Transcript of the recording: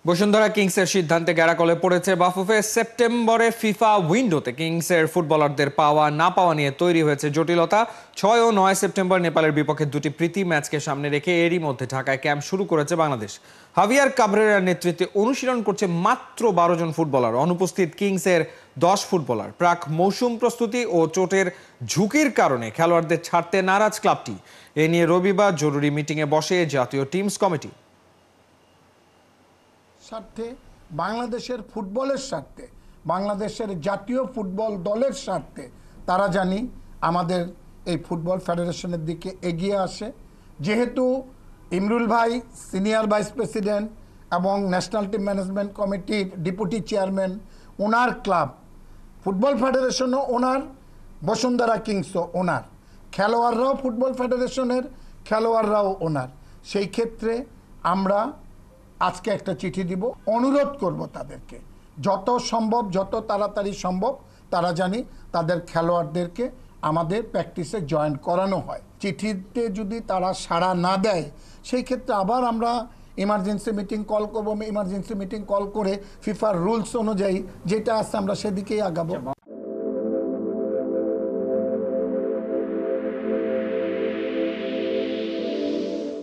বসুন্ধরা কিংসের সিদ্ধান্তে গ্যারাকলে পড়েছে বাফুফে। সেপ্টেম্বরে ফিফা উইন্ডোতে কিংসের ফুটবলারদের পাওয়া না পাওয়া নিয়ে তৈরি হয়েছে জটিলতা। 6 ও 9 সেপ্টেম্বর নেপালের বিপক্ষে দুটি প্রীতি ম্যাচকে সামনে রেখে এরই মধ্যে ঢাকায় ক্যাম্প শুরু করেছে বাংলাদেশ। হাভিয়ার কাবরেরার নেতৃত্বে অনুশীলন করছে মাত্র 12 জন ফুটবলার। অনুপস্থিত কিংসের 10 ফুটবলার। প্রাক মৌসুম প্রস্তুতি ও চোটের ঝুঁকির কারণে খেলোয়াড়দের ছাড়তে নারাজ ক্লাবটি। এ নিয়ে রবিবার জরুরি মিটিংয়ে বসে জাতীয় টিমস কমিটি। স্বার্থে, বাংলাদেশের ফুটবলের স্বার্থে, বাংলাদেশের জাতীয় ফুটবল দলের স্বার্থে তারা জানি আমাদের এই ফুটবল ফেডারেশনের দিকে এগিয়ে আসে। যেহেতু ইমরুল ভাই সিনিয়র ভাইস প্রেসিডেন্ট এবং ন্যাশনাল টিম ম্যানেজমেন্ট কমিটির ডেপুটি চেয়ারম্যান, ওনার ক্লাব ফুটবল ফেডারেশনও ওনার, বসুন্ধরা কিংসও ওনার, খেলোয়াড়রাও ফুটবল ফেডারেশনের, খেলোয়াড়রাও ওনার। সেই ক্ষেত্রে আমরা আজকে একটা চিঠি দিব, অনুরোধ করব তাদেরকে যত সম্ভব, যত তাড়াতাড়ি সম্ভব তারা জানি তাদের খেলোয়াড়দেরকে আমাদের প্র্যাকটিসে জয়েন করানো হয়। চিঠিতে যদি তারা সাড়া না দেয় সেই ক্ষেত্রে আবার আমরা ইমার্জেন্সি মিটিং কল করবো। ইমার্জেন্সি মিটিং কল করে ফিফার রুলস অনুযায়ী যেটা আছে আমরা সেদিকেই আগাবো।